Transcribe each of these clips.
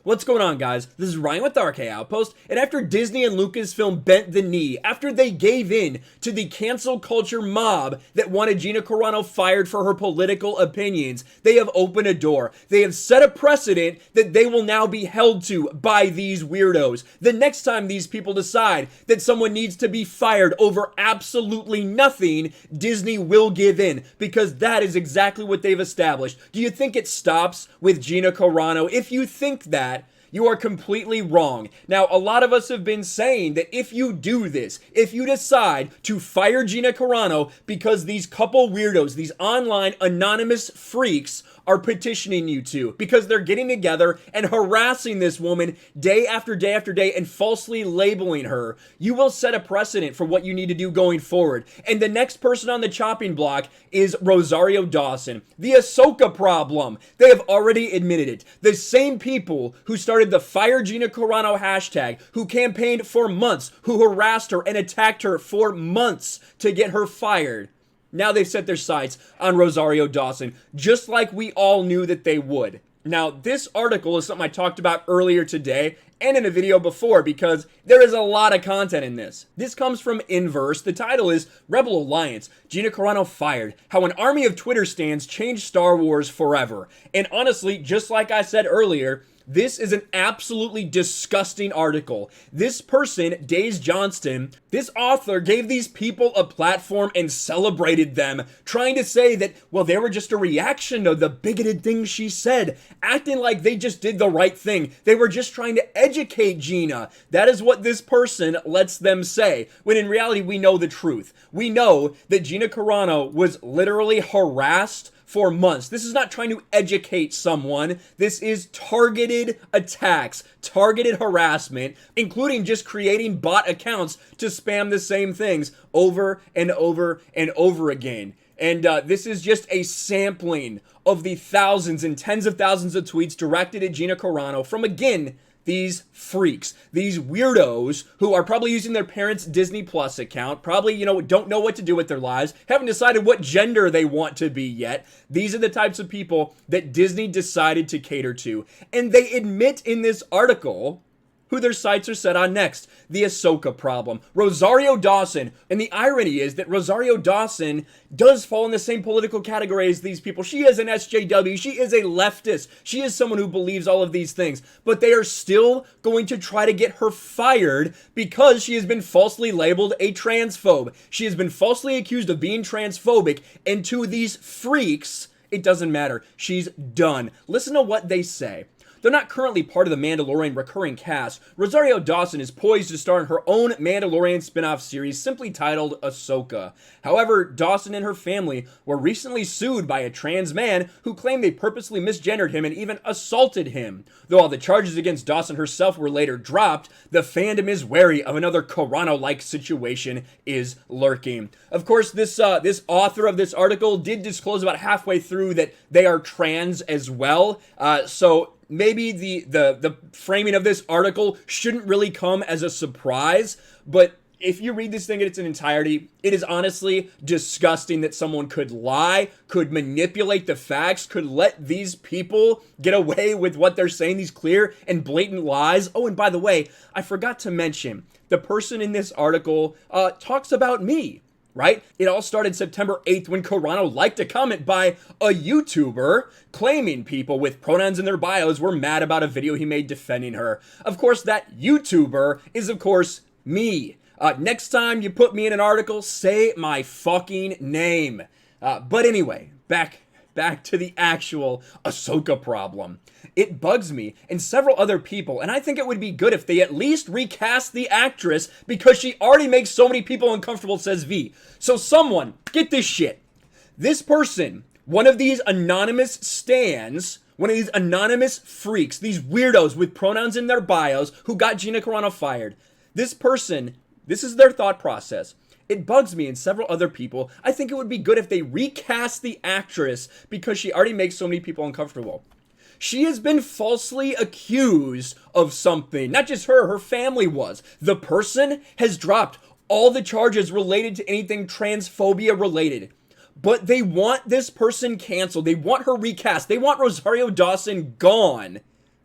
What's going on, guys? This is Ryan with RK Outpost, and after Disney and Lucasfilm bent the knee, after they gave in to the cancel culture mob that wanted Gina Carano fired for her political opinions, they have opened a door. They have set a precedent that they will now be held to by these weirdos. The next time these people decide that someone needs to be fired over absolutely nothing, Disney will give in, because that is exactly what they've established. Do you think it stops with Gina Carano? If you think that, you are completely wrong. Now, a lot of us have been saying that if you do this, if you decide to fire Gina Carano because these couple weirdos, these online anonymous freaks are petitioning you to, because they're getting together and harassing this woman day after day after day and falsely labeling her, you will set a precedent for what you need to do going forward. And the next person on the chopping block is Rosario Dawson. The Ahsoka problem. They have already admitted it. The same people who started the Fire Gina Carano hashtag, who campaigned for months, who harassed her and attacked her for months to get her fired. Now they've set their sights on Rosario Dawson, just like we all knew that they would. Now, this article is something I talked about earlier today and in a video before, because there is a lot of content in this. This comes from Inverse. The title is Rebel Alliance, Gina Carano Fired, How an Army of Twitter Stans Changed Star Wars Forever. And honestly, just like I said earlier, this is an absolutely disgusting article. This person, Days Johnston, this author gave these people a platform and celebrated them, trying to say that, well, they were just a reaction to the bigoted things she said, acting like they just did the right thing. They were just trying to educate Gina. That is what this person lets them say, when in reality, we know the truth. We know that Gina Carano was literally harassed for months. This is not trying to educate someone. This is targeted attacks, targeted harassment, including just creating bot accounts to spam the same things over and over and over again. And this is just a sampling of the thousands and tens of thousands of tweets directed at Gina Carano from, again, these freaks, these weirdos who are probably using their parents' Disney Plus account, probably, don't know what to do with their lives, haven't decided what gender they want to be yet. These are the types of people that Disney decided to cater to. And they admit in this article who their sights are set on next. The Ahsoka problem. Rosario Dawson. And the irony is that Rosario Dawson does fall in the same political category as these people. She is an SJW. She is a leftist. She is someone who believes all of these things. But they are still going to try to get her fired because she has been falsely labeled a transphobe. She has been falsely accused of being transphobic. And to these freaks, it doesn't matter. She's done. Listen to what they say. Though not currently part of the Mandalorian recurring cast, Rosario Dawson is poised to star in her own Mandalorian spin-off series simply titled Ahsoka. However, Dawson and her family were recently sued by a trans man who claimed they purposely misgendered him and even assaulted him. Though all the charges against Dawson herself were later dropped, the fandom is wary of another Carano-like situation is lurking. Of course, this author of this article did disclose about halfway through that they are trans as well, so maybe the framing of this article shouldn't really come as a surprise, but if you read this thing in its entirety, it is honestly disgusting that someone could lie, could manipulate the facts, could let these people get away with what they're saying, these clear and blatant lies. Oh, and by the way, I forgot to mention, the person in this article talks about me. Right? It all started September 8th when Carano liked a comment by a YouTuber claiming people with pronouns in their bios were mad about a video he made defending her. Of course, that YouTuber is, of course, me. Next time you put me in an article, say my fucking name. But anyway, back to the actual Ahsoka problem. It bugs me and several other people, and I think it would be good if they at least recast the actress because she already makes so many people uncomfortable, says V. So someone, get this shit. This person, one of these anonymous stans, one of these anonymous freaks, these weirdos with pronouns in their bios who got Gina Carano fired. This person, this is their thought process. It bugs me and several other people. I think it would be good if they recast the actress because she already makes so many people uncomfortable. She has been falsely accused of something. Not just her, her family was. The person has dropped all the charges related to anything transphobia related. But they want this person canceled. They want her recast. They want Rosario Dawson gone.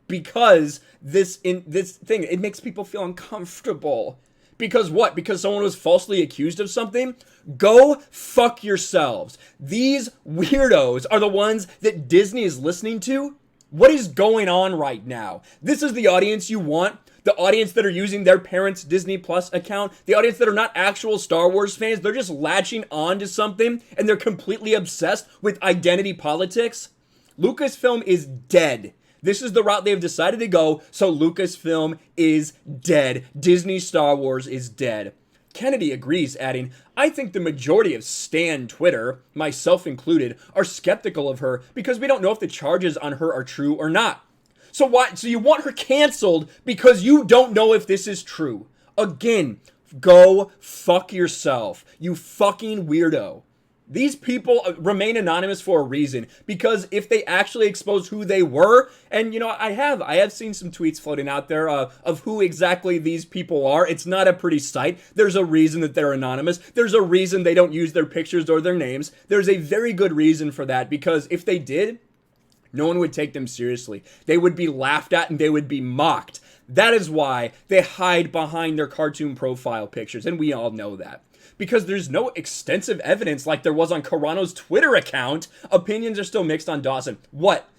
because this thing, it makes people feel uncomfortable. Because what? Because someone was falsely accused of something? Go fuck yourselves. These weirdos are the ones that Disney is listening to. What is going on right now? This is the audience you want? The audience that are using their parents' Disney Plus account? The audience that are not actual Star Wars fans? They're just latching on to something and they're completely obsessed with identity politics? Lucasfilm is dead. This is the route they've decided to go, so Lucasfilm is dead. Disney Star Wars is dead. Kennedy agrees, adding, I think the majority of Stan Twitter, myself included, are skeptical of her because we don't know if the charges on her are true or not. So why? So you want her canceled because you don't know if this is true. Again, go fuck yourself, you fucking weirdo. These people remain anonymous for a reason, because if they actually expose who they were, and you know, I have seen some tweets floating out there of who exactly these people are. It's not a pretty sight. There's a reason that they're anonymous. There's a reason they don't use their pictures or their names. There's a very good reason for that, because if they did, no one would take them seriously. They would be laughed at and they would be mocked. That is why they hide behind their cartoon profile pictures, and we all know that. Because there's no extensive evidence like there was on Carano's Twitter account. Opinions are still mixed on Dawson. What?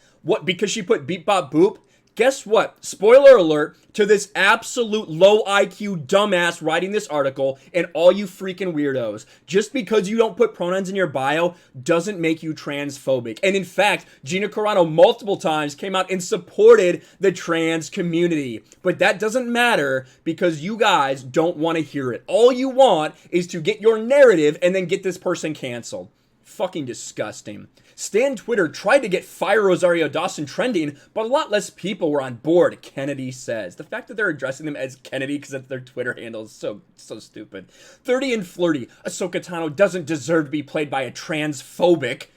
Because she put beep bop boop? Guess what? Spoiler alert to this absolute low IQ dumbass writing this article and all you freaking weirdos. Just because you don't put pronouns in your bio doesn't make you transphobic. And in fact, Gina Carano multiple times came out and supported the trans community. But that doesn't matter because you guys don't want to hear it. All you want is to get your narrative and then get this person canceled. Fucking disgusting. Stan Twitter tried to get Fire Rosario Dawson trending, but a lot less people were on board, Kennedy says. The fact that they're addressing them as Kennedy because that's their Twitter handle is so stupid. 30 and flirty. Ahsoka Tano doesn't deserve to be played by a transphobic.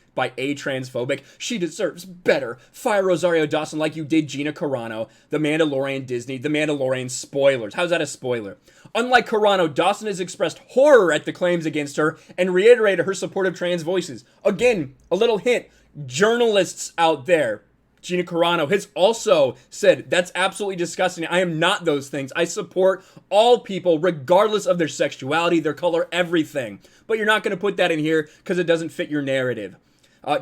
She deserves better. Fire Rosario Dawson like you did Gina Carano. The Mandalorian Disney. The Mandalorian spoilers. How's that a spoiler? Unlike Carano, Dawson has expressed horror at the claims against her and reiterated her support of trans voices. Again, a little hint. Journalists out there. Gina Carano has also said, that's absolutely disgusting. I am not those things. I support all people regardless of their sexuality, their color, everything. But you're not going to put that in here because it doesn't fit your narrative.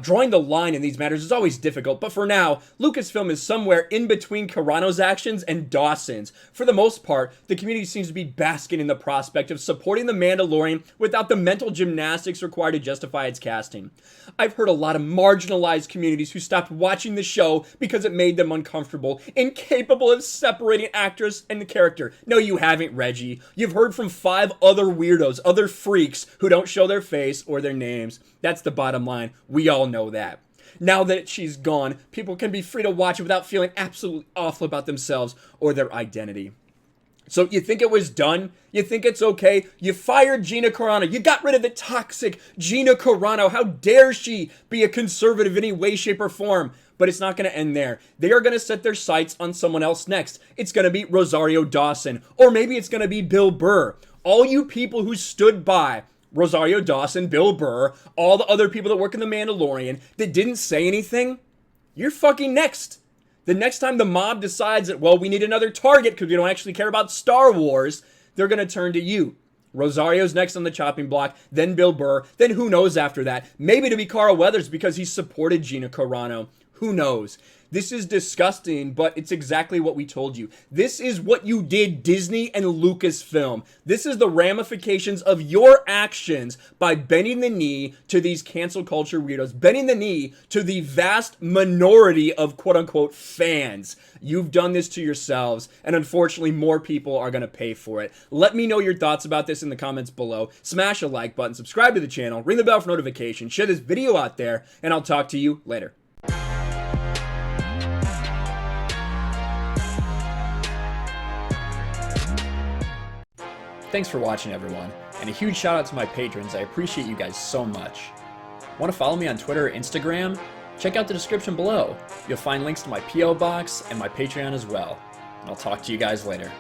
Drawing the line in these matters is always difficult, but for now, Lucasfilm is somewhere in between Carano's actions and Dawson's. For the most part, the community seems to be basking in the prospect of supporting The Mandalorian without the mental gymnastics required to justify its casting. I've heard a lot of marginalized communities who stopped watching the show because it made them uncomfortable, incapable of separating actress and the character. No, you haven't, Reggie. You've heard from 5 other weirdos, other freaks who don't show their face or their names. That's the bottom line. We all know that. Now that she's gone, people can be free to watch it without feeling absolutely awful about themselves or their identity. So you think it was done? You think it's okay? You fired Gina Carano. You got rid of the toxic Gina Carano. How dare she be a conservative in any way, shape, or form? But it's not going to end there. They are going to set their sights on someone else next. It's going to be Rosario Dawson. Or maybe it's going to be Bill Burr. All you people who stood by Rosario Dawson, Bill Burr, all the other people that work in The Mandalorian that didn't say anything, you're fucking next. The next time the mob decides that, well, we need another target because we don't actually care about Star Wars, they're going to turn to you. Rosario's next on the chopping block, then Bill Burr, then who knows after that? Maybe to be Carl Weathers because he supported Gina Carano. Who knows? This is disgusting, but it's exactly what we told you. This is what you did, Disney and Lucasfilm. This is the ramifications of your actions by bending the knee to these cancel culture weirdos, bending the knee to the vast minority of quote-unquote fans. You've done this to yourselves, and unfortunately, more people are going to pay for it. Let me know your thoughts about this in the comments below. Smash a like button, subscribe to the channel, ring the bell for notifications, share this video out there, and I'll talk to you later. Thanks for watching, everyone, and a huge shout out to my patrons. I appreciate you guys so much. Want to follow me on Twitter or Instagram? Check out the description below. You'll find links to my P.O. box and my Patreon as well. And I'll talk to you guys later.